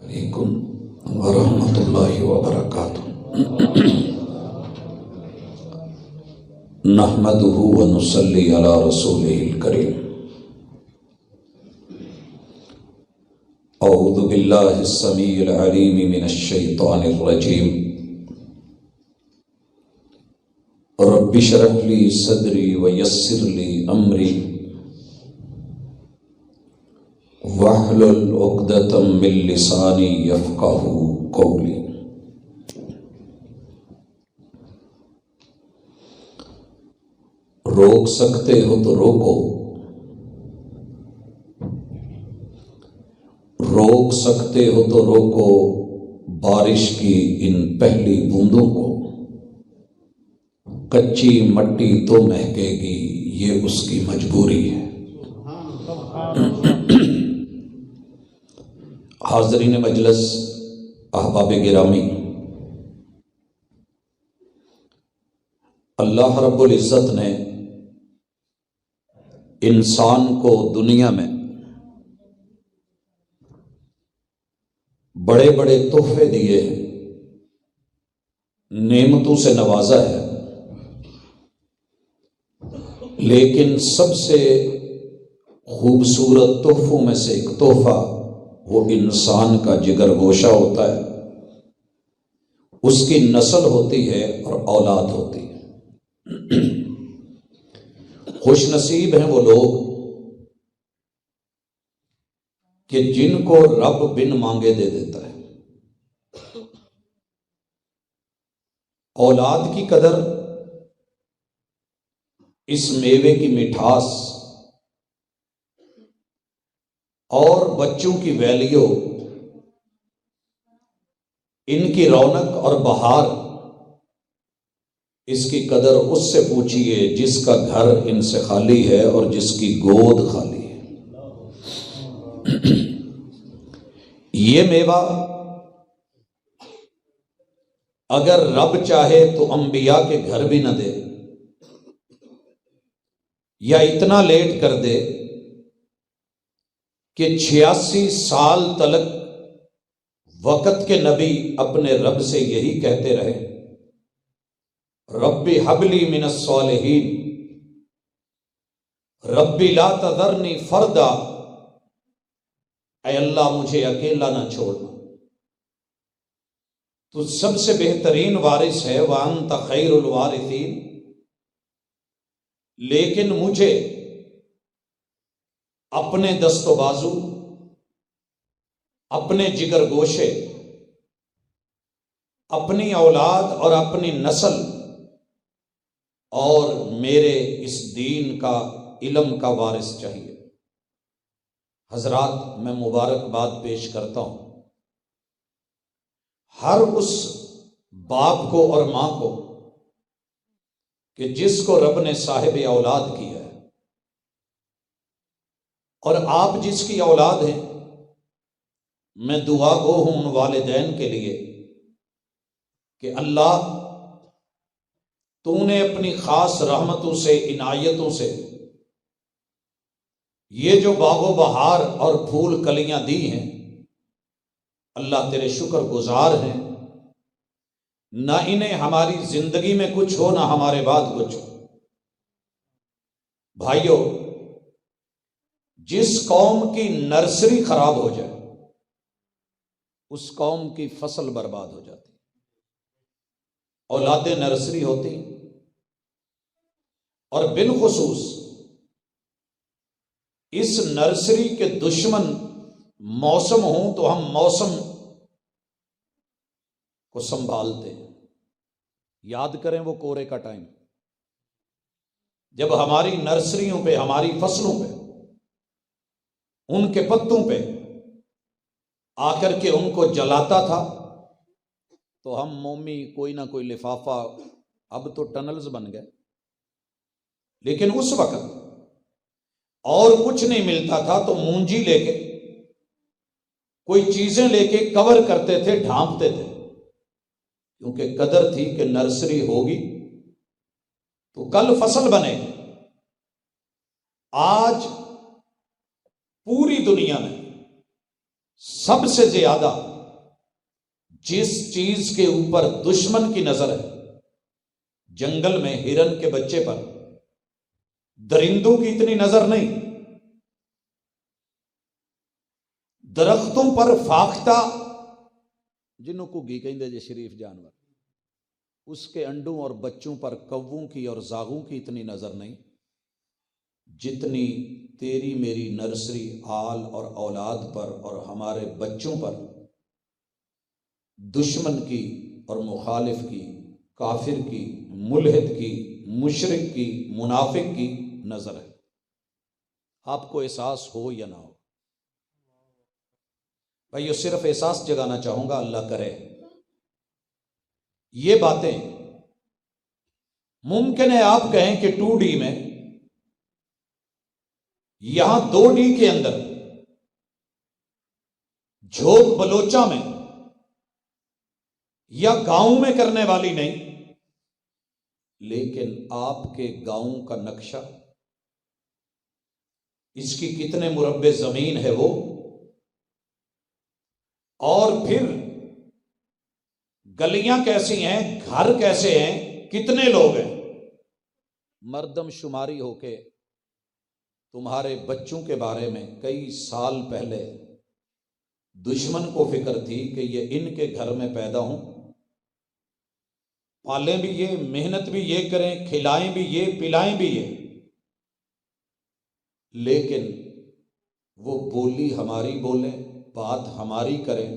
علیکم ورحمۃ اللہ وبرکاتہ۔ نحمدہ ونصلی علی رسولہ الکریم۔ اعوذ باللہ السمیع العلیم من الشیطان الرجیم۔ رب اشرح لی صدری ویسر لی امری واحلل عقدۃ من لسانی یفقہوا قولی۔ روک سکتے ہو تو روکو، روک سکتے ہو تو روکو بارش کی ان پہلی بوندوں کو۔ کچی مٹی تو مہکے گی، یہ اس کی مجبوری ہے۔ حاضرین مجلس، احباب گرامی، اللہ رب العزت نے انسان کو دنیا میں بڑے بڑے تحفے دیے ہیں، نعمتوں سے نوازا ہے، لیکن سب سے خوبصورت تحفوں میں سے ایک تحفہ وہ انسان کا جگر گوشہ ہوتا ہے، اس کی نسل ہوتی ہے اور اولاد ہوتی ہے۔ خوش نصیب ہیں وہ لوگ کہ جن کو رب بن مانگے دے دیتا ہے۔ اولاد کی قدر، اس میوے کی مٹھاس اور بچوں کی ویلیو، ان کی رونق اور بہار، اس کی قدر اس سے پوچھئے جس کا گھر ان سے خالی ہے اور جس کی گود خالی ہے۔ یہ میوہ اگر رب چاہے تو انبیاء کے گھر بھی نہ دے، یا اتنا لیٹ کر دے کہ 86 سال تلک وقت کے نبی اپنے رب سے یہی کہتے رہے، ربی حبلی من الصالحین، ربی لا تذرنی فردا، اے اللہ مجھے اکیلا نہ چھوڑنا، تو سب سے بہترین وارث ہے، وانت خیر الوارثین، لیکن مجھے اپنے دست و بازو، اپنے جگر گوشے، اپنی اولاد اور اپنی نسل اور میرے اس دین کا، علم کا وارث چاہیے۔ حضرات، میں مبارکباد پیش کرتا ہوں ہر اس باپ کو اور ماں کو کہ جس کو رب نے صاحب اولاد کیا ہے، اور آپ جس کی اولاد ہیں، میں دعا گو ہوں ان والدین کے لیے کہ اللہ تو نے اپنی خاص رحمتوں سے، عنایتوں سے یہ جو باغ و بہار اور پھول کلیاں دی ہیں، اللہ تیرے شکر گزار ہیں، نہ انہیں ہماری زندگی میں کچھ ہو، نہ ہمارے بعد کچھ ہو۔ بھائیو، جس قوم کی نرسری خراب ہو جائے اس قوم کی فصل برباد ہو جاتی۔ اولادیں نرسری ہوتی، اور بالخصوص اس نرسری کے دشمن موسم ہوں تو ہم موسم کو سنبھالتے ہیں۔ یاد کریں وہ کورے کا ٹائم، جب ہماری نرسریوں پہ، ہماری فصلوں پہ، ان کے پتوں پہ آ کر کے ان کو جلاتا تھا، تو ہم مومی کوئی نہ کوئی لفافہ، اب تو ٹنلز بن گئے، لیکن اس وقت اور کچھ نہیں ملتا تھا تو مونجی لے کے، کوئی چیزیں لے کے کور کرتے تھے، ڈھانپتے تھے، کیونکہ قدر تھی کہ نرسری ہوگی تو کل فصل بنے گی۔ آج پوری دنیا میں سب سے زیادہ جس چیز کے اوپر دشمن کی نظر ہے، جنگل میں ہرن کے بچے پر درندوں کی اتنی نظر نہیں، درختوں پر فاختہ جنہوں کو گھی کہیں دے جے شریف جانور، اس کے انڈوں اور بچوں پر کووں کی اور زاغوں کی اتنی نظر نہیں جتنی تیری میری نرسری آل اور اولاد پر اور ہمارے بچوں پر دشمن کی اور مخالف کی، کافر کی، ملحد کی، مشرک کی، منافق کی نظر ہے۔ آپ کو احساس ہو یا نہ ہو، بھائیو صرف احساس جگانا چاہوں گا، اللہ کرے یہ باتیں ممکن ہے آپ کہیں کہ 2D میں، یہاں 2D کے اندر جھوک بلوچا میں یا گاؤں میں کرنے والی نہیں، لیکن آپ کے گاؤں کا نقشہ، اس کی کتنے مربع زمین ہے وہ، اور پھر گلیاں کیسی ہیں، گھر کیسے ہیں، کتنے لوگ ہیں، مردم شماری ہو کے تمہارے بچوں کے بارے میں کئی سال پہلے دشمن کو فکر تھی کہ یہ ان کے گھر میں پیدا ہوں، پالیں بھی یہ، محنت بھی یہ کریں، کھلائیں بھی یہ، پلائیں بھی یہ، لیکن وہ بولی ہماری بولیں، بات ہماری کریں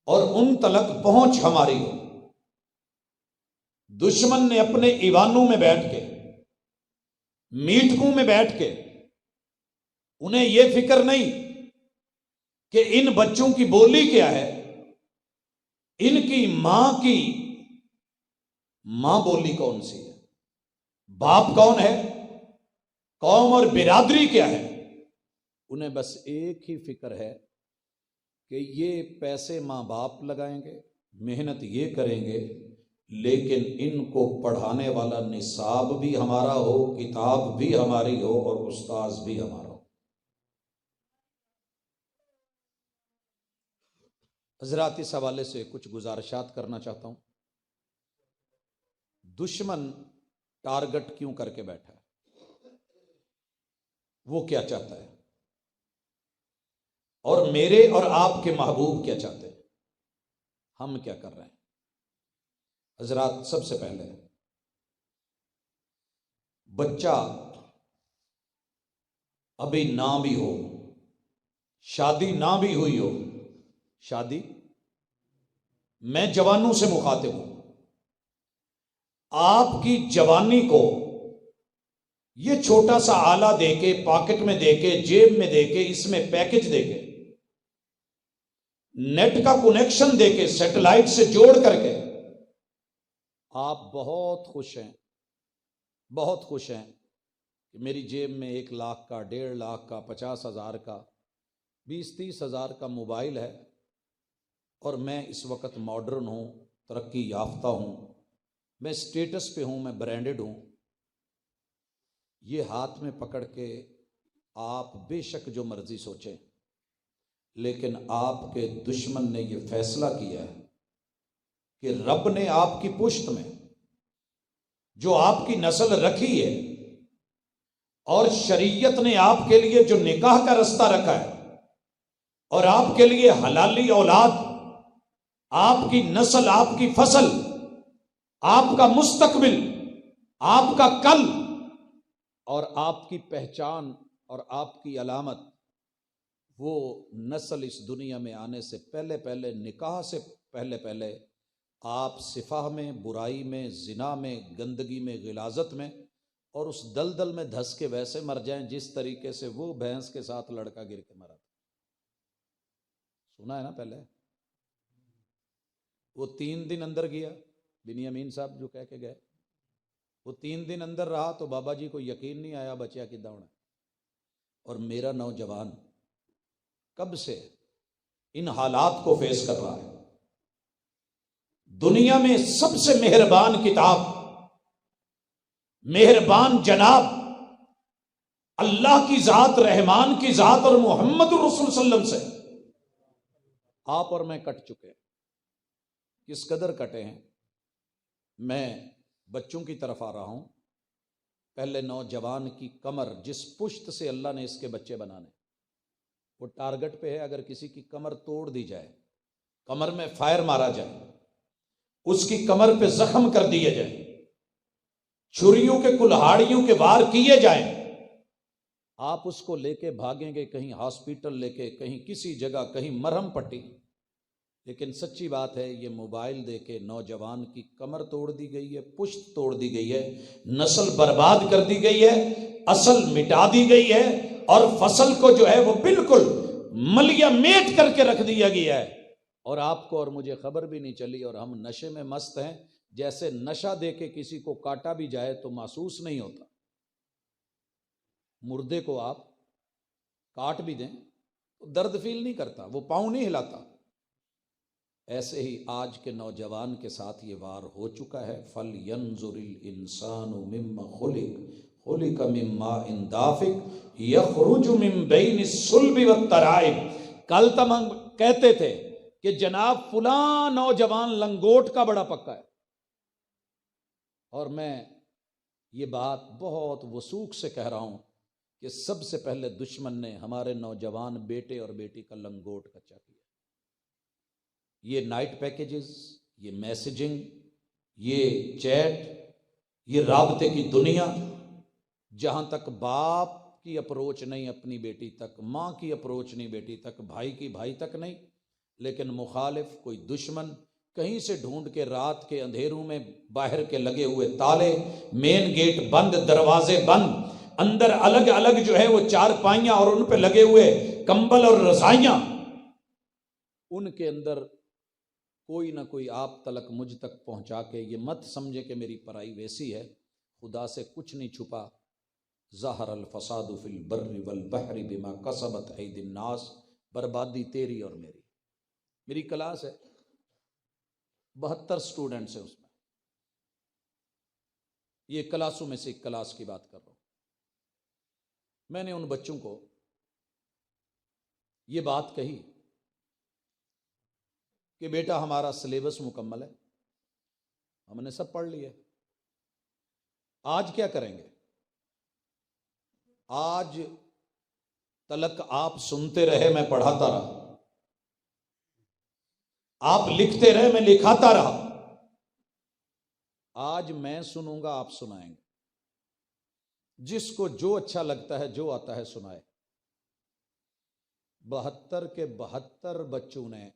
اور ان تلک پہنچ ہماری ہو۔ دشمن نے اپنے ایوانوں میں بیٹھ کے، میٹھوں میں بیٹھ کے، انہیں یہ فکر نہیں کہ ان بچوں کی بولی کیا ہے، ان کی ماں کی ماں بولی کون سی ہے، باپ کون ہے، قوم اور برادری کیا ہے، انہیں بس ایک ہی فکر ہے کہ یہ پیسے ماں باپ لگائیں گے، محنت یہ کریں گے، لیکن ان کو پڑھانے والا نصاب بھی ہمارا ہو، کتاب بھی ہماری ہو اور استاذ بھی ہمارا ہو۔ حضرات اس حوالے سے کچھ گزارشات کرنا چاہتا ہوں۔ دشمن ٹارگٹ کیوں کر کے بیٹھا ہے، وہ کیا چاہتا ہے، اور میرے اور آپ کے محبوب کیا چاہتے ہیں، ہم کیا کر رہے ہیں۔ حضرات سب سے پہلے بچہ ابھی نہ بھی ہو، شادی نہ بھی ہوئی ہو، شادی، میں جوانوں سے مخاطب ہوں، آپ کی جوانی کو یہ چھوٹا سا آلہ دے کے، پاکٹ میں دے کے، جیب میں دے کے، اس میں پیکج دے کے، نیٹ کا کنیکشن دے کے، سیٹلائٹ سے جوڑ کر کے آپ بہت خوش ہیں، بہت خوش ہیں کہ میری جیب میں 1 لاکھ کا، 1.5 لاکھ کا، 50,000 کا، 20-30 ہزار کا موبائل ہے، اور میں اس وقت ماڈرن ہوں، ترقی یافتہ ہوں، میں سٹیٹس پہ ہوں، میں برانڈڈ ہوں۔ یہ ہاتھ میں پکڑ کے آپ بے شک جو مرضی سوچیں، لیکن آپ کے دشمن نے یہ فیصلہ کیا ہے کہ رب نے آپ کی پشت میں جو آپ کی نسل رکھی ہے، اور شریعت نے آپ کے لیے جو نکاح کا رستہ رکھا ہے، اور آپ کے لیے حلالی اولاد، آپ کی نسل، آپ کی فصل، آپ کا مستقبل، آپ کا کل، اور آپ کی پہچان اور آپ کی علامت، وہ نسل اس دنیا میں آنے سے پہلے پہلے، نکاح سے پہلے پہلے آپ صفح میں، برائی میں، زنا میں، گندگی میں، غلاظت میں، اور اس دلدل میں دھس کے ویسے مر جائیں جس طریقے سے وہ بھینس کے ساتھ لڑکا گر کے مرا تھا۔ سنا ہے نا پہلے؟ وہ 3 دن اندر گیا، بنیامین صاحب جو کہہ کے گئے، وہ 3 دن اندر رہا تو بابا جی کو یقین نہیں آیا بچیا کی دوڑ ہے، اور میرا نوجوان کب سے ان حالات کو فیس کر رہا ہے۔ دنیا میں سب سے مہربان کتاب، مہربان جناب، اللہ کی ذات، رحمان کی ذات اور محمد الرسول صلی اللہ علیہ وسلم سے آپ اور میں کٹ چکے ہیں۔ کس قدر کٹے ہیں. میں بچوں کی طرف آ رہا ہوں. پہلے نوجوان کی کمر جس پشت سے اللہ نے اس کے بچے بنانے، وہ ٹارگٹ پہ ہے. اگر کسی کی کمر توڑ دی جائے، کمر میں فائر مارا جائے، اس کی کمر پہ زخم کر دیے جائے، چھریوں کے کلہاڑیوں کے وار کیے جائیں، آپ اس کو لے کے بھاگیں گے کہیں ہاسپٹل لے کے، کہیں کسی جگہ، کہیں مرہم پٹی. لیکن سچی بات ہے یہ موبائل دے کے نوجوان کی کمر توڑ دی گئی ہے، پشت توڑ دی گئی ہے، نسل برباد کر دی گئی ہے، اصل مٹا دی گئی ہے، اور فصل کو جو ہے وہ بالکل ملیا میٹ کر کے رکھ دیا گیا ہے. اور آپ کو اور مجھے خبر بھی نہیں چلی، اور ہم نشے میں مست ہیں. جیسے نشہ دے کے کسی کو کاٹا بھی جائے تو محسوس نہیں ہوتا. مردے کو آپ کاٹ بھی دیں تو درد فیل نہیں کرتا، وہ پاؤں نہیں ہلاتا. ایسے ہی آج کے نوجوان کے ساتھ یہ وار ہو چکا ہے. فَلْيَنْظُرِ الْإِنسَانُ مِمَّ خُلِقَ مِن مَّاءٍ دَافِقٍ يَخْرُجُ مِن بَيْنِ الصُّلْبِ وَالتَّرَائِبِ. کل تم ہم کہتے تھے کہ جناب فلاں نوجوان لنگوٹ کا بڑا پکا ہے، اور میں یہ بات بہت وثوق سے کہہ رہا ہوں کہ سب سے پہلے دشمن نے ہمارے نوجوان بیٹے اور بیٹی کا لنگوٹ کچا کیا. یہ نائٹ پیکیجز، یہ میسیجنگ، یہ چیٹ، یہ رابطے کی دنیا، جہاں تک باپ کی اپروچ نہیں اپنی بیٹی تک، ماں کی اپروچ نہیں بیٹی تک، بھائی کی بھائی تک نہیں، لیکن مخالف کوئی دشمن کہیں سے ڈھونڈ کے رات کے اندھیروں میں باہر کے لگے ہوئے تالے، مین گیٹ بند، دروازے بند، اندر الگ الگ جو ہے وہ چارپائیاں اور ان پہ لگے ہوئے کمبل اور رضائیاں، ان کے اندر کوئی نہ کوئی آپ تلک مجھ تک پہنچا کے یہ مت سمجھے کہ میری پرائی ویسی ہے. خدا سے کچھ نہیں چھپا. ظہر الفساد فی البر والبحر بما کسبت ایدی الناس. بربادی تیری اور میری. میری کلاس ہے، 72 سٹوڈنٹس ہیں اس میں. یہ کلاسوں میں سے ایک کلاس کی بات کر رہا ہوں. میں نے ان بچوں کو یہ بات کہی کہ بیٹا ہمارا سلیبس مکمل ہے، ہم نے سب پڑھ لیا. آج کیا کریں گے؟ آج تلک آپ سنتے رہے، میں پڑھاتا رہا. آپ لکھتے رہے، میں لکھاتا رہا. آج میں سنوں گا، آپ سنائیں گے. جس کو جو اچھا لگتا ہے، جو آتا ہے سنائے. 72 کے 72 بچوں نے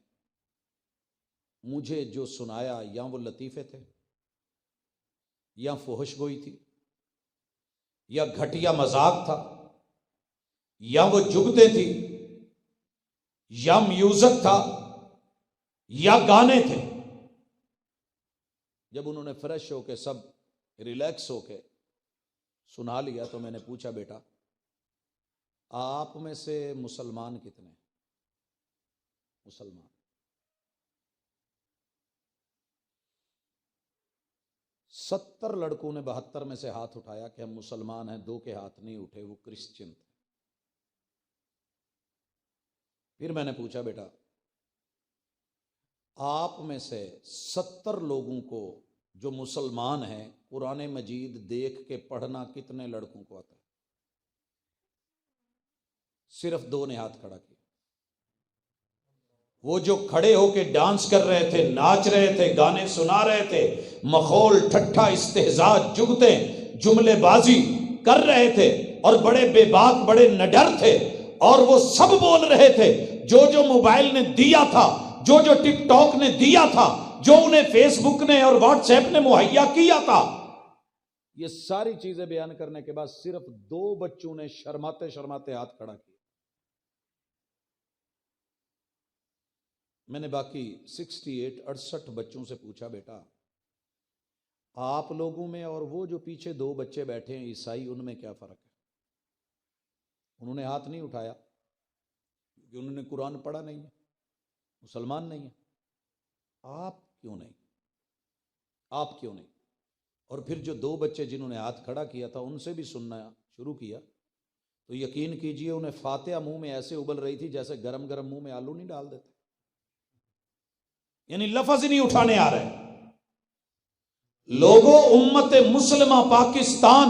مجھے جو سنایا، یا وہ لطیفے تھے، یا فحش گوئی تھی، یا گھٹیا مذاق تھا، یا وہ جگتیں تھی، یا میوزک تھا، یا گانے تھے. جب انہوں نے فریش ہو کے سب ریلیکس ہو کے سنا لیا تو میں نے پوچھا بیٹا آپ میں سے مسلمان کتنے؟ مسلمان 70 لڑکوں نے 72 میں سے ہاتھ اٹھایا کہ ہم مسلمان ہیں. 2 کے ہاتھ نہیں اٹھے، وہ کرسچن تھے. پھر میں نے پوچھا بیٹا آپ میں سے 70 لوگوں کو جو مسلمان ہیں قرآن مجید دیکھ کے پڑھنا کتنے لڑکوں کو آتا ہے؟ صرف 2 نے ہاتھ کھڑا کیا. وہ جو کھڑے ہو کے ڈانس کر رہے تھے، ناچ رہے تھے، گانے سنا رہے تھے، مخول، ٹھٹھا، استہزاء، جگتیں، جملے بازی کر رہے تھے، اور بڑے بے باک، بڑے نڈر تھے، اور وہ سب بول رہے تھے جو موبائل نے دیا تھا، جو ٹک ٹاک نے دیا تھا، جو انہیں فیس بک نے اور واٹس ایپ نے مہیا کیا تھا. یہ ساری چیزیں بیان کرنے کے بعد صرف 2 بچوں نے شرماتے شرماتے ہاتھ کھڑا کیا. میں نے باقی 68 بچوں سے پوچھا بیٹا آپ لوگوں میں اور وہ جو پیچھے 2 بچے بیٹھے ہیں عیسائی، ان میں کیا فرق ہے؟ انہوں نے ہاتھ نہیں اٹھایا کیونکہ انہوں نے قرآن پڑھا نہیں ہے، مسلمان نہیں ہے. آپ کیوں نہیں؟ آپ کیوں نہیں؟ اور پھر جو 2 بچے جنہوں نے ہاتھ کھڑا کیا تھا ان سے بھی سننا شروع کیا تو یقین کیجئے انہیں فاتحہ منہ میں ایسے ابل رہی تھی جیسے گرم گرم منہ میں آلو نہیں ڈال دیتے. یعنی لفظ ہی نہیں اٹھانے آ رہے. لوگوں، امت مسلمہ پاکستان،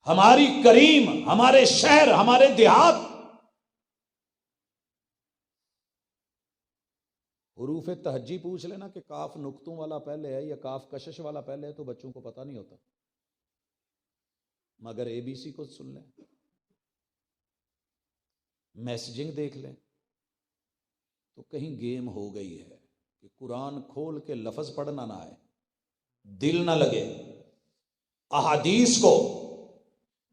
ہماری کریم، ہمارے شہر، ہمارے دیہات، حروف تہجی پوچھ لینا کہ کاف نقطوں والا پہلے ہے یا کاف کشش والا پہلے ہے، تو بچوں کو پتہ نہیں ہوتا. مگر اے بی سی کو سن لیں، میسجنگ دیکھ لیں، تو کہیں گیم ہو گئی ہے کہ قرآن کھول کے لفظ پڑھنا نہ آئے، دل نہ لگے. احادیث کو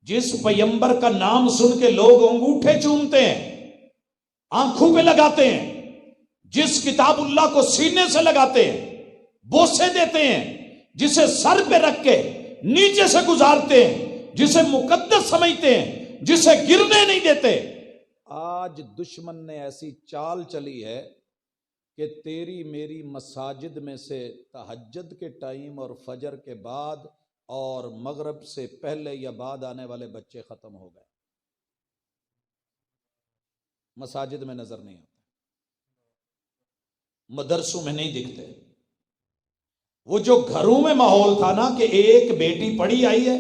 جس پیمبر کا نام سن کے لوگ انگوٹھے چومتے ہیں، آنکھوں پہ لگاتے ہیں، جس کتاب اللہ کو سینے سے لگاتے ہیں، بوسے دیتے ہیں، جسے سر پہ رکھ کے نیچے سے گزارتے ہیں، جسے مقدس سمجھتے ہیں، جسے گرنے نہیں دیتے، آج دشمن نے ایسی چال چلی ہے کہ تیری میری مساجد میں سے تہجد کے ٹائم اور فجر کے بعد اور مغرب سے پہلے یا بعد آنے والے بچے ختم ہو گئے، مساجد میں نظر نہیں آتے، مدرسوں میں نہیں دکھتے. وہ جو گھروں میں ماحول تھا نا کہ ایک بیٹی پڑھی آئی ہے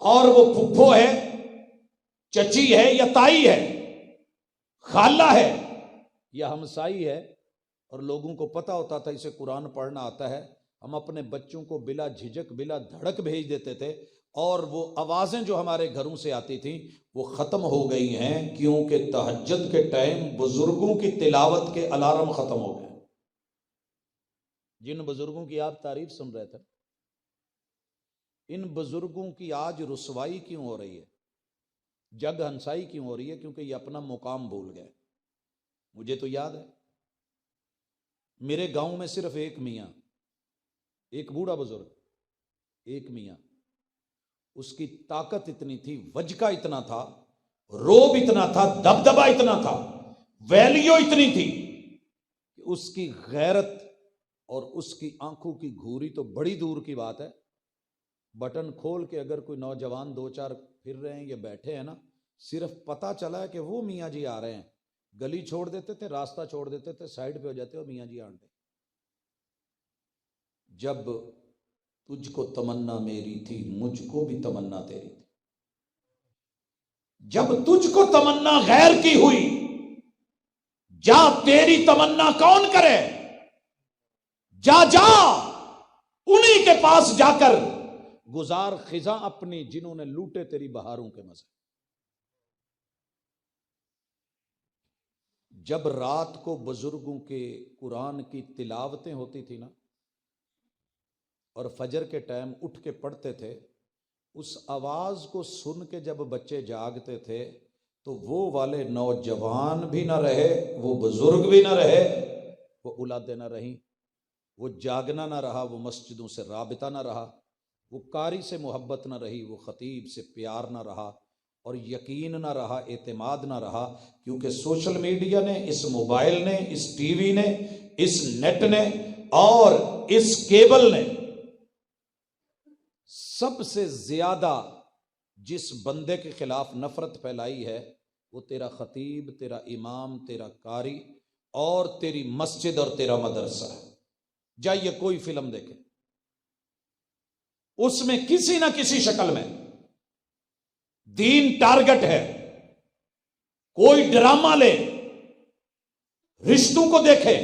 اور وہ پھپھو ہے، چچی ہے یا تائی ہے، خالہ ہے یا ہمسائی ہے، اور لوگوں کو پتا ہوتا تھا اسے قرآن پڑھنا آتا ہے، ہم اپنے بچوں کو بلا جھجک بلا دھڑک بھیج دیتے تھے. اور وہ آوازیں جو ہمارے گھروں سے آتی تھیں وہ ختم ہو گئی ہیں، کیونکہ تہجد کے ٹائم بزرگوں کی تلاوت کے الارم ختم ہو گئے. جن بزرگوں کی آپ تعریف سن رہے تھے، ان بزرگوں کی آج رسوائی کیوں ہو رہی ہے، جگ ہنسائی کیوں ہو رہی ہے؟ کیونکہ یہ اپنا مقام بھول گئے. مجھے تو یاد ہے میرے گاؤں میں صرف ایک میاں، ایک بوڑھا بزرگ، ایک میاں، اس کی طاقت اتنی تھی، وجکا اتنا تھا، روب اتنا تھا، دبدبا اتنا تھا، ویلیو اتنی تھی کہ اس کی غیرت اور اس کی آنکھوں کی گھوری تو بڑی دور کی بات ہے. بٹن کھول کے اگر کوئی نوجوان دو چار پھر رہے ہیں یا بیٹھے ہیں نا، صرف پتا چلا ہے کہ وہ میاں جی آ رہے ہیں، گلی چھوڑ دیتے تھے، راستہ چھوڑ دیتے تھے، سائڈ پہ ہو جاتے ہو، میاں جی آن گئے. جب تجھ کو تمنا میری تھی، مجھ کو بھی تمنا تیری تھی. جب تجھ کو تمنا غیر کی ہوئی، جا تیری تمنا کون کرے، جا جا انہی کے پاس جا کر گزار خزاں اپنی، جنہوں نے لوٹے تیری بہاروں کے مزے. جب رات کو بزرگوں کے قرآن کی تلاوتیں ہوتی تھی نا، اور فجر کے ٹائم اٹھ کے پڑھتے تھے، اس آواز کو سن کے جب بچے جاگتے تھے تو وہ والے نوجوان بھی نہ رہے، وہ بزرگ بھی نہ رہے، وہ اولادیں نہ رہیں، وہ جاگنا نہ رہا، وہ مسجدوں سے رابطہ نہ رہا، وہ قاری سے محبت نہ رہی، وہ خطیب سے پیار نہ رہا، اور یقین نہ رہا، اعتماد نہ رہا. کیونکہ سوشل میڈیا نے، اس موبائل نے، اس ٹی وی نے، اس نیٹ نے اور اس کیبل نے سب سے زیادہ جس بندے کے خلاف نفرت پھیلائی ہے، وہ تیرا خطیب، تیرا امام، تیرا قاری اور تیری مسجد اور تیرا مدرسہ ہے. جائیے کوئی فلم دیکھیں، اس میں کسی نہ کسی شکل میں دین ٹارگٹ ہے. کوئی ڈرامہ لے، رشتوں کو دیکھے،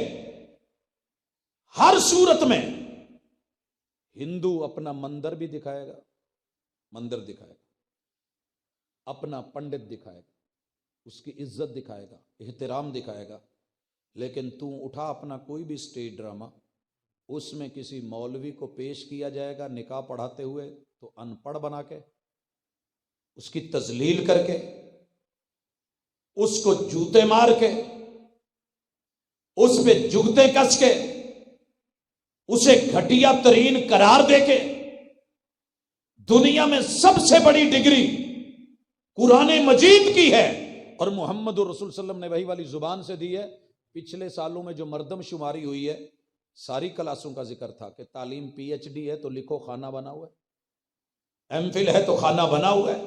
ہر صورت میں ہندو اپنا مندر بھی دکھائے گا، مندر دکھائے گا، اپنا پنڈت دکھائے گا، اس کی عزت دکھائے گا، احترام دکھائے گا. لیکن تو اٹھا اپنا کوئی بھی اسٹیج ڈرامہ، اس میں کسی مولوی کو پیش کیا جائے گا نکاح پڑھاتے ہوئے تو ان پڑھ بنا کے، اس کی تذلیل کر کے، اس کو جوتے مار کے، اس پہ جگتے کس کے، اسے گھٹیا ترین قرار دے کے. دنیا میں سب سے بڑی ڈگری قرآن مجید کی ہے، اور محمد رسول صلی اللہ علیہ وسلم نے وہی والی زبان سے دی ہے. پچھلے سالوں میں جو مردم شماری ہوئی ہے، ساری کلاسوں کا ذکر تھا کہ تعلیم پی ایچ ڈی ہے تو لکھو خانہ بنا ہوا ہے، ایم فل ہے تو خانہ بنا ہوا ہے،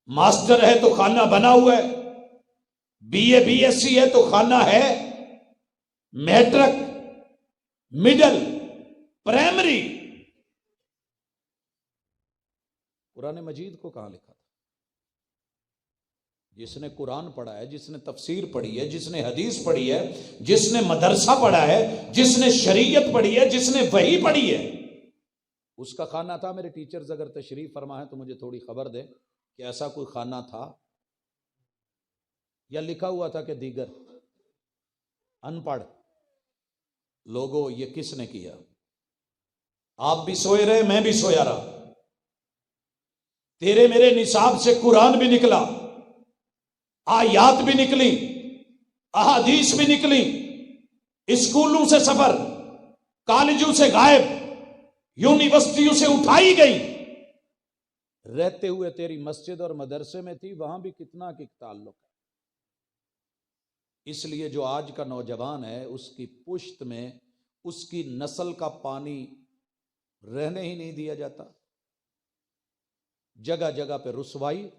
ماسٹر ہے تو خانہ بنا ہوا ہے، BA BSc ہے تو خانہ ہے میٹرک، مڈل، پرائمری۔ قرآن مجید کو کہاں لکھا تھا؟ جس نے قرآن پڑھا ہے، جس نے تفسیر پڑھی ہے، جس نے حدیث پڑھی ہے، جس نے مدرسہ پڑھا ہے، جس نے شریعت پڑھی ہے، جس نے وحی پڑھی ہے، اس کا خانہ تھا۔ میرے ٹیچرز اگر تشریف فرما ہے تو مجھے تھوڑی خبر دے کہ ایسا کوئی خانہ تھا یا لکھا ہوا تھا کہ دیگر ان پڑھ لوگوں یہ کس نے کیا؟ آپ بھی سوئے رہے، میں بھی سویا رہا، تیرے میرے نصاب سے قرآن بھی نکلا، آیات بھی نکلی، احادیث بھی نکلی، اسکولوں سے سفر، کالجوں سے غائب، یونیورسٹیوں سے اٹھائی گئی، رہتے ہوئے تیری مسجد اور مدرسے میں تھی، وہاں بھی کتنا کی تعلق ہے۔ اس لیے جو آج کا نوجوان ہے، اس کی پشت میں اس کی نسل کا پانی رہنے ہی نہیں دیا جاتا، جگہ جگہ پہ رسوائی۔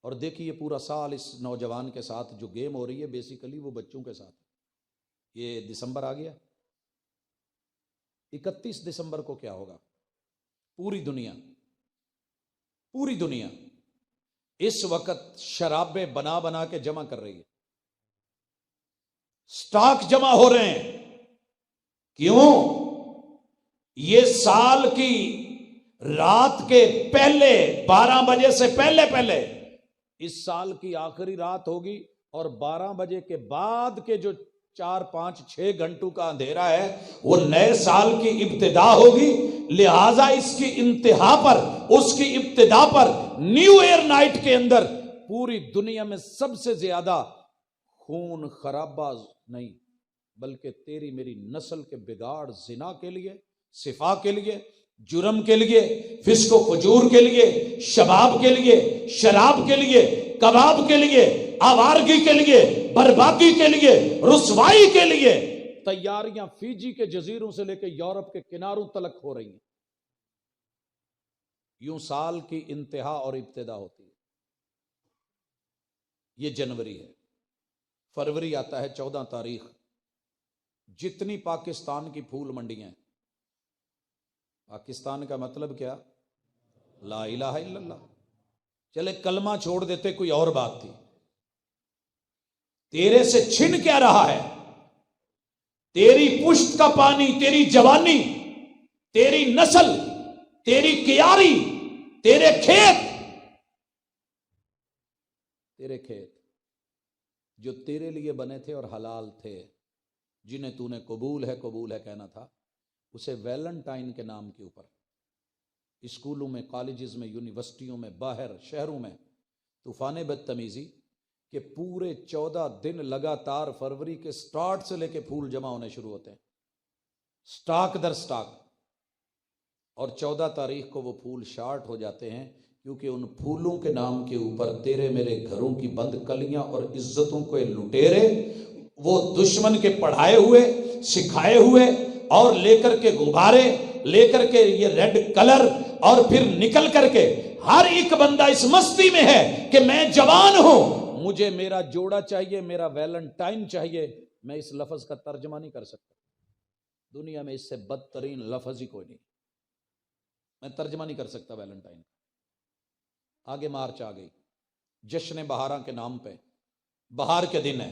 اور دیکھیے پورا سال اس نوجوان کے ساتھ جو گیم ہو رہی ہے، بیسیکلی وہ بچوں کے ساتھ۔ یہ دسمبر آ گیا، 31 دسمبر کو کیا ہوگا؟ پوری دنیا اس وقت شرابیں بنا بنا کے جمع کر رہی ہے، سٹاک جمع ہو رہے ہیں۔ کیوں؟ یہ سال کی رات کے پہلے 12 بجے سے پہلے اس سال کی آخری رات ہوگی، اور 12 بجے کے بعد کے جو 4 5 6 گھنٹوں کا اندھیرا ہے وہ نئے سال کی ابتدا ہوگی۔ لہذا اس کی انتہا پر، اس کی ابتدا پر، نیو ایئر نائٹ کے اندر پوری دنیا میں سب سے زیادہ خون خرابہ نہیں بلکہ تیری میری نسل کے بگاڑ، زنا کے لیے، صفا کے لیے، جرم کے لیے، فسق و فجور کے لیے، شباب کے لیے، شراب کے لیے، کباب کے لیے، آوارگی کے لیے، بربادی کے لیے، رسوائی کے لیے تیاریاں فیجی کے جزیروں سے لے کے یورپ کے کناروں تلک ہو رہی ہیں۔ یوں سال کی انتہا اور ابتدا ہوتی ہے۔ یہ جنوری ہے، فروری آتا ہے 14 تاریخ۔ جتنی پاکستان کی پھول منڈیاں ہیں، پاکستان کا مطلب کیا؟ لا الہ الا اللہ۔ چلے کلمہ چھوڑ دیتے کوئی اور بات تھی، تیرے سے چھن کیا رہا ہے؟ تیری پشت کا پانی، تیری جوانی، تیری نسل، تیری کیاری، تیرے کھیت جو تیرے لیے بنے تھے اور حلال تھے، جنہیں تو نے قبول ہے کہنا تھا، اسے ویلنٹائن کے نام کے اوپر اسکولوں میں، کالجز میں، یونیورسٹیوں میں، باہر شہروں میں طوفان بدتمیزی کہ پورے 14 دن لگاتار فروری کے سٹارٹ سے لے کے پھول جمع ہونے شروع ہوتے ہیں، سٹاک در سٹاک، اور 14 تاریخ کو وہ پھول شارٹ ہو جاتے ہیں، کیونکہ ان پھولوں کے نام کے اوپر تیرے میرے گھروں کی بند کلیاں اور عزتوں کو لٹیرے، وہ دشمن کے پڑھائے ہوئے، سکھائے ہوئے، اور لے کر کے غبارے، لے کر کے یہ ریڈ کلر، اور پھر نکل کر کے ہر ایک بندہ اس مستی میں ہے کہ میں جوان ہوں، مجھے میرا جوڑا چاہیے، میرا ویلنٹائن چاہیے۔ میں اس لفظ کا ترجمہ نہیں کر سکتا، دنیا میں اس سے بدترین لفظ ہی کوئی نہیں، میں ترجمہ نہیں کر سکتا ویلنٹائن۔ آگے مارچ آ گئی، جشن بہاراں کے نام پہ، بہار کے دن ہے،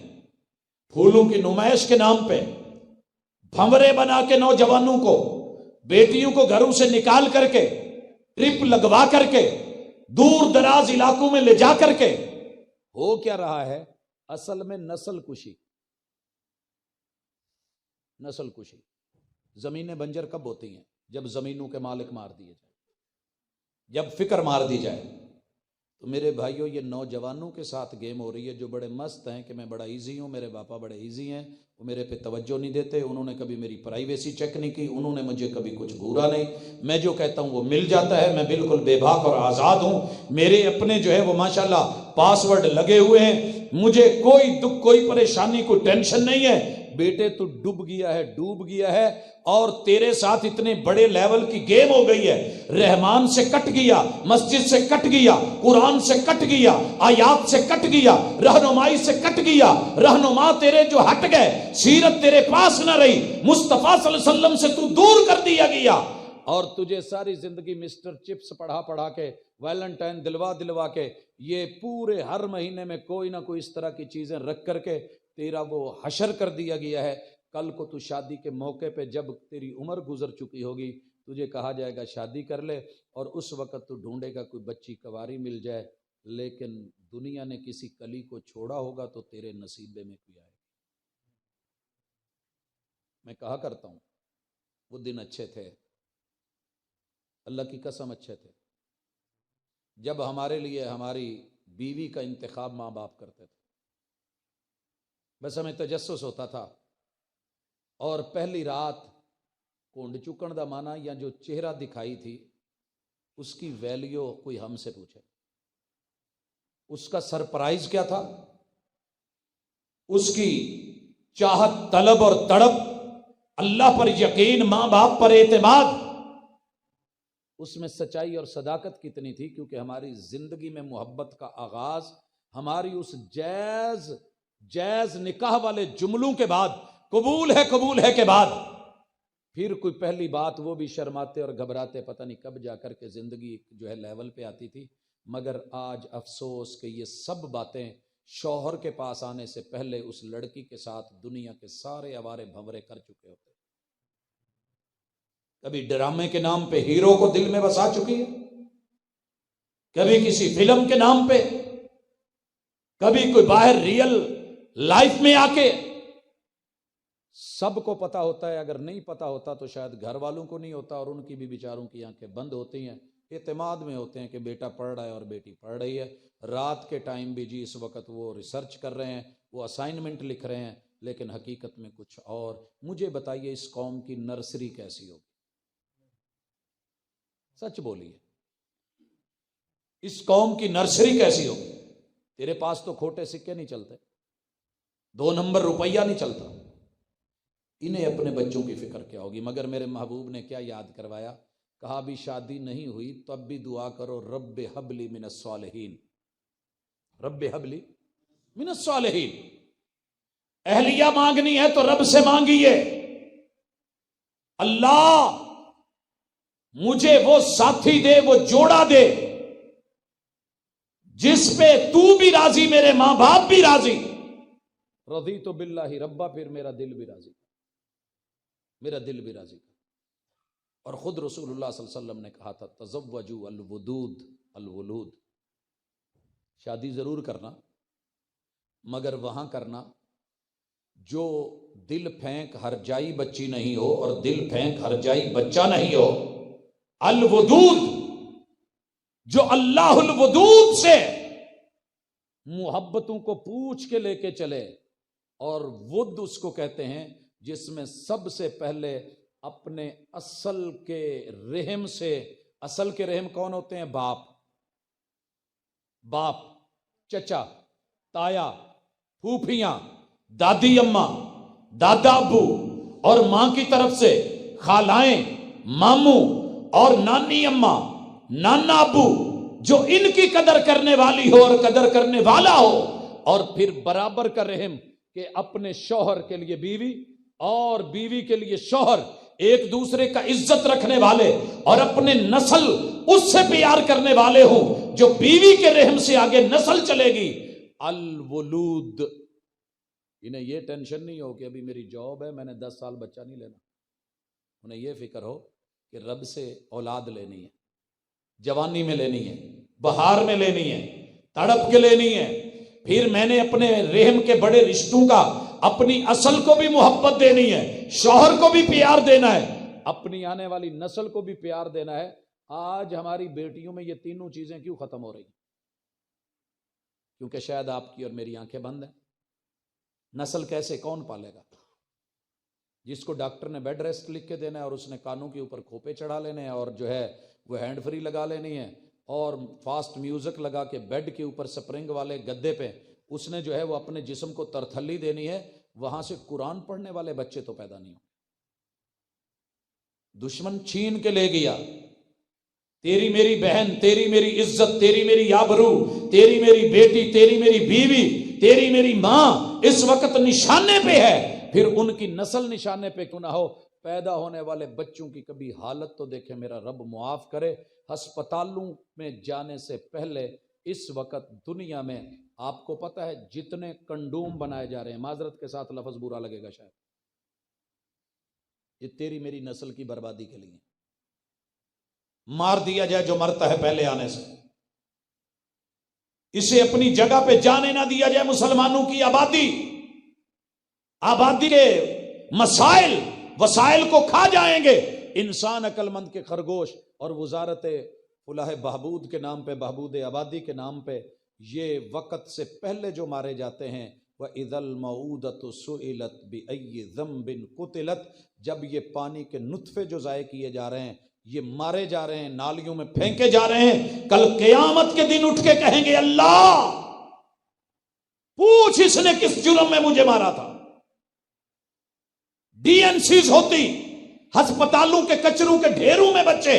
پھولوں کی نمائش کے نام پہ بھنورے بنا کے نوجوانوں کو، بیٹیوں کو گھروں سے نکال کر کے، ٹرپ لگوا کر کے، دور دراز علاقوں میں لے جا کر کے، ہو کیا رہا ہے؟ اصل میں نسل کشی۔ زمینیں بنجر کب ہوتی ہیں؟ جب زمینوں کے مالک مار دیے جائیں، جب فکر مار دی جائے۔ تو میرے بھائیوں، یہ نوجوانوں کے ساتھ گیم ہو رہی ہے جو بڑے مست ہیں کہ میں بڑا ایزی ہوں، میرے باپا بڑے ایزی ہیں، وہ میرے پہ توجہ نہیں دیتے، انہوں نے کبھی میری پرائیویسی چیک نہیں کی، انہوں نے مجھے کبھی کچھ گھورا نہیں، میں جو کہتا ہوں وہ مل جاتا ہے، میں بالکل بے باک اور آزاد ہوں، میرے اپنے جو ہے وہ ماشاءاللہ پاس ورڈ لگے ہوئے ہیں، مجھے کوئی دکھ، کوئی پریشانی، کوئی ٹینشن نہیں ہے۔ بیٹے تو ڈوب گیا ہے اور تیرے ساتھ اتنے بڑے لیول کی گیم ہو گئی ہے، رحمان سے کٹ گیا، مسجد سے کٹ گیا، قرآن سے کٹ گیا، آیات سے کٹ گیا، رہنمائی سے کٹ گیا، رہنما تیرے جو ہٹ گئے، سیرت تیرے پاس نہ رہی، مصطفیٰ صلی اللہ علیہ وسلم سے تو دور کر دیا گیا، اور تجھے ساری زندگی مسٹر چپس پڑھا کے، ویلنٹائن دلوا کے، یہ پورے ہر مہینے میں کوئی نہ کوئی اس طرح کی چیزیں رکھ کر کے تیرا وہ حشر کر دیا گیا ہے۔ کل کو تو شادی کے موقع پہ جب تیری عمر گزر چکی ہوگی، تجھے کہا جائے گا شادی کر لے، اور اس وقت تو ڈھونڈے گا کوئی بچی کواری مل جائے، لیکن دنیا نے کسی کلی کو چھوڑا ہوگا تو تیرے نصیبے میں کوئی آئے گا۔ میں کہا کرتا ہوں وہ دن اچھے تھے، اللہ کی قسم اچھے تھے، جب ہمارے لیے ہماری بیوی کا انتخاب ماں باپ کرتے تھے، بس ہمیں تجسس ہوتا تھا، اور پہلی رات کونڈ چکن دا مانا یا جو چہرہ دکھائی تھی اس کی ویلیو کوئی ہم سے پوچھے، اس کا سرپرائز کیا تھا، اس کی چاہت طلب اور تڑپ، اللہ پر یقین، ماں باپ پر اعتماد، اس میں سچائی اور صداقت کتنی تھی، کیونکہ ہماری زندگی میں محبت کا آغاز ہماری اس جائز نکاح والے جملوں کے بعد، قبول ہے کے بعد، پھر کوئی پہلی بات وہ بھی شرماتے اور گھبراتے، پتہ نہیں کب جا کر کے زندگی جو ہے لیول پہ آتی تھی۔ مگر آج افسوس کہ یہ سب باتیں شوہر کے پاس آنے سے پہلے اس لڑکی کے ساتھ دنیا کے سارے آوارے بھنورے کر چکے ہوتے۔ کبھی ڈرامے کے نام پہ ہیرو کو دل میں بسا چکی ہے، کبھی کسی فلم کے نام پہ، کبھی کوئی باہر ریئل لائف میں آ کے۔ سب کو پتا ہوتا ہے، اگر نہیں پتا ہوتا تو شاید گھر والوں کو نہیں ہوتا، اور ان کی بھی بیچاروں کی آنکھیں بند ہوتی ہیں، اعتماد میں ہوتے ہیں کہ بیٹا پڑھ رہا ہے اور بیٹی پڑھ رہی ہے۔ رات کے ٹائم بھی جی اس وقت وہ ریسرچ کر رہے ہیں، وہ اسائنمنٹ لکھ رہے ہیں، لیکن حقیقت میں کچھ اور۔ مجھے بتائیے اس قوم کی نرسری کیسی ہوگی؟ سچ بولیے، اس قوم کی نرسری کیسی ہوگی؟ تیرے پاس تو کھوٹے سکے نہیں چلتے، 2 نمبر روپیہ نہیں چلتا، انہیں اپنے بچوں کی فکر کیا ہوگی؟ مگر میرے محبوب نے کیا یاد کروایا، کہا بھی شادی نہیں ہوئی تب بھی دعا کرو، رب حبلی من الصالحین، رب حبلی من الصالحین۔ اہلیہ مانگنی ہے تو رب سے مانگیے، اللہ مجھے وہ ساتھی دے، وہ جوڑا دے جس پہ تو بھی راضی، میرے ماں باپ بھی راضی۔ رضیت باللہ ربا، پھر میرا دل بھی راضی، میرا دل بھی راضی۔ اور خود رسول اللہ صلی اللہ علیہ وسلم نے کہا تھا تزوجوا الودود الولود، شادی ضرور کرنا مگر وہاں کرنا جو دل پھینک ہر جائی بچی نہیں ہو اور دل پھینک ہر جائی بچہ نہیں ہو۔ الودود، جو اللہ الودود سے محبتوں کو پوچھ کے لے کے چلے، اور ود اس کو کہتے ہیں جس میں سب سے پہلے اپنے اصل کے رحم سے، اصل کے رحم کون ہوتے ہیں؟ باپ، چچا، تایا، پھوپھیاں، دادی اماں، دادا ابو، اور ماں کی طرف سے خالائیں، ماموں اور نانی اماں، نانا ابو، جو ان کی قدر کرنے والی ہو اور قدر کرنے والا ہو، اور پھر برابر کا رحم کہ اپنے شوہر کے لیے بیوی اور بیوی کے لیے شوہر ایک دوسرے کا عزت رکھنے والے اور اپنے نسل اس سے پیار کرنے والے ہوں جو بیوی کے رحم سے آگے نسل چلے گی۔ الولود، انہیں یہ ٹینشن نہیں ہو کہ ابھی میری جاب ہے، میں نے 10 سال بچہ نہیں لینا، انہیں یہ فکر ہو کہ رب سے اولاد لینی ہے، جوانی میں لینی ہے، بہار میں لینی ہے، تڑپ کے لینی ہے، پھر میں نے اپنے رحم کے بڑے رشتوں کا، اپنی اصل کو بھی محبت دینی ہے، شوہر کو بھی پیار دینا ہے، اپنی آنے والی نسل کو بھی پیار دینا ہے۔ آج ہماری بیٹیوں میں یہ تینوں چیزیں کیوں ختم ہو رہی ہیں؟ کیونکہ شاید آپ کی اور میری آنکھیں بند ہیں۔ نسل کیسے، کون پالے گا؟ جس کو ڈاکٹر نے بیڈ ریسٹ لکھ کے دینا ہے اور اس نے کانوں کے اوپر کھوپے چڑھا لینے ہیں اور جو ہے وہ ہینڈ فری لگا لینی ہے اور فاسٹ میوزک لگا کے بیڈ کے اوپر سپرنگ والے گدے پہ اس نے جو ہے وہ اپنے جسم کو ترتھلی دینی ہے، وہاں سے قرآن پڑھنے والے بچے تو پیدا نہیں ہوں۔ دشمن چھین کے لے گیا تیری میری بہن، تیری میری عزت، تیری میری آبرو، تیری میری بیٹی، تیری میری بیوی، تیری میری ماں اس وقت نشانے پہ ہے، پھر ان کی نسل نشانے پہ کیوں نہ ہو۔ پیدا ہونے والے بچوں کی کبھی حالت تو دیکھیں، میرا رب معاف کرے، ہسپتالوں میں جانے سے پہلے اس وقت دنیا میں آپ کو پتہ ہے جتنے کنڈوم بنائے جا رہے ہیں، معذرت کے ساتھ لفظ برا لگے گا شاید، یہ تیری میری نسل کی بربادی کے لیے۔ مار دیا جائے جو مرتا ہے پہلے آنے سے، اسے اپنی جگہ پہ جانے نہ دیا جائے۔ مسلمانوں کی آبادی کے مسائل وسائل کو کھا جائیں گے انسان عقل مند کے خرگوش، اور وزارت فلاح بہبود کے نام پہ، بہبود آبادی کے نام پہ یہ وقت سے پہلے جو مارے جاتے ہیں، وَإِذَا الْمَوْءُودَةُ سُئِلَتْ بِأَيِّ ذَنبٍ قُتِلَتْ، جب یہ پانی کے نطفے جو ضائع کیے جا رہے ہیں، یہ مارے جا رہے ہیں، نالیوں میں پھینکے جا رہے ہیں، کل قیامت کے دن اٹھ کے کہیں گے اللہ پوچھ اس نے کس جرم میں مجھے مارا تھا۔ ڈی این سیز ہوتی، ہسپتالوں کے کچروں کے ڈھیروں میں بچے،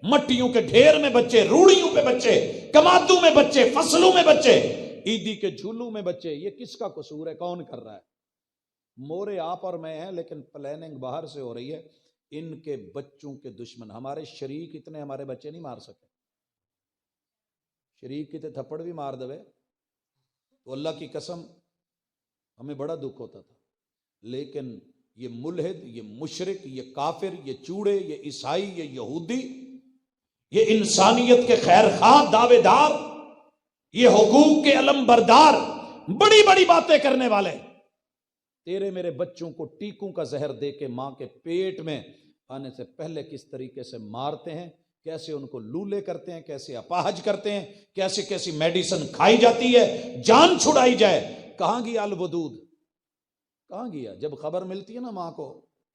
مٹیوں کے ڈھیر میں بچے، روڑیوں پہ بچے، کمادوں میں بچے، فصلوں میں بچے، عیدی کے جھولوں میں بچے۔ یہ کس کا قصور ہے؟ کون کر رہا ہے؟ مورے آپ اور میں ہیں، لیکن پلاننگ باہر سے ہو رہی ہے۔ ان کے بچوں کے دشمن ہمارے شریک اتنے ہمارے بچے نہیں مار سکے، شریک کتے تھپڑ بھی مار دوے تو اللہ کی قسم ہمیں بڑا دکھ ہوتا تھا، لیکن یہ ملحد، یہ مشرک، یہ کافر، یہ چوڑے، یہ عیسائی، یہ یہودی، یہ انسانیت کے خیر خواہ دعوے دار، یہ حقوق کے علم بردار، بڑی بڑی باتیں کرنے والے، تیرے میرے بچوں کو ٹیکوں کا زہر دے کے ماں کے پیٹ میں آنے سے پہلے کس طریقے سے مارتے ہیں، کیسے ان کو لولے کرتے ہیں، کیسے اپاہج کرتے ہیں، کیسے کیسی میڈیسن کھائی جاتی ہے، جان چھڑائی جائے۔ کہاں گیا الودود؟ کہاں گیا؟ جب خبر ملتی ہے نا ماں کو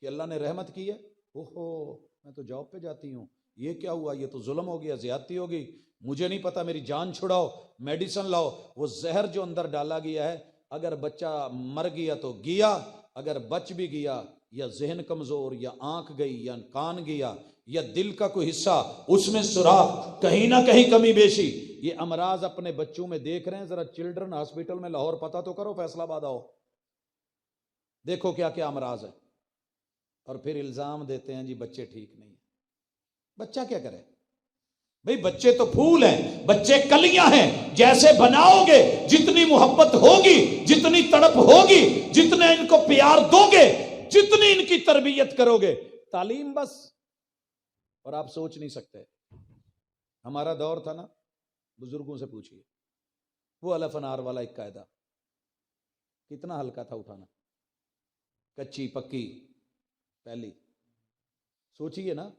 کہ اللہ نے رحمت کی ہے، اوہو میں تو جاب پہ جاتی ہوں، یہ کیا ہوا، یہ تو ظلم ہو گیا، زیادتی ہوگی، مجھے نہیں پتا، میری جان چھڑاؤ، میڈیسن لاؤ۔ وہ زہر جو اندر ڈالا گیا ہے، اگر بچہ مر گیا تو گیا، اگر بچ بھی گیا، یا ذہن کمزور، یا آنکھ گئی، یا کان گیا، یا دل کا کوئی حصہ اس میں سوراخ، کہیں نہ کہیں کمی بیشی۔ یہ امراض اپنے بچوں میں دیکھ رہے ہیں، ذرا چلڈرن ہاسپٹل میں لاہور پتہ تو کرو، فیصلہ آباد آؤ، دیکھو کیا کیا امراض ہے، اور پھر الزام دیتے ہیں جی بچے ٹھیک نہیں ہیں۔ بچہ کیا کرے بھئی؟ بچے تو پھول ہیں، بچے کلیاں ہیں، جیسے بناؤ گے، جتنی محبت ہوگی، جتنی تڑپ ہوگی، جتنے ان کو پیار دو گے، جتنی ان کی تربیت کرو گے۔ تعلیم بس، اور آپ سوچ نہیں سکتے، ہمارا دور تھا نا، بزرگوں سے پوچھئے، وہ الف انار والا ایک قاعدہ کتنا ہلکا تھا اٹھانا، کچی پکی پہلی، سوچئے نا،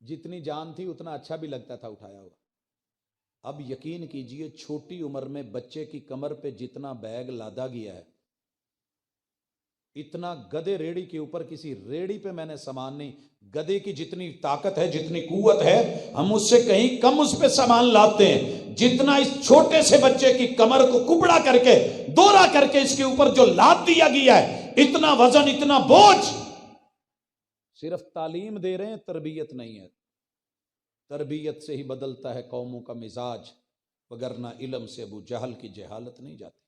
جتنی جان تھی اتنا اچھا بھی لگتا تھا اٹھایا ہوا۔ اب یقین کیجئے چھوٹی عمر میں بچے کی کمر پہ جتنا بیگ لادا گیا ہے، اتنا گدے ریڑی کے اوپر کسی ریڑی پہ میں نے سامان نہیں، گدے کی جتنی طاقت ہے، جتنی قوت ہے، ہم اس سے کہیں کم اس پہ سامان لاتے ہیں، جتنا اس چھوٹے سے بچے کی کمر کو کپڑا کر کے، دورا کر کے اس کے اوپر جو لاد دیا گیا ہے، اتنا وزن، اتنا بوجھ، صرف تعلیم دے رہے ہیں، تربیت نہیں ہے۔ تربیت سے ہی بدلتا ہے قوموں کا مزاج، وگرنہ علم سے ابو جہل کی جہالت نہیں جاتی۔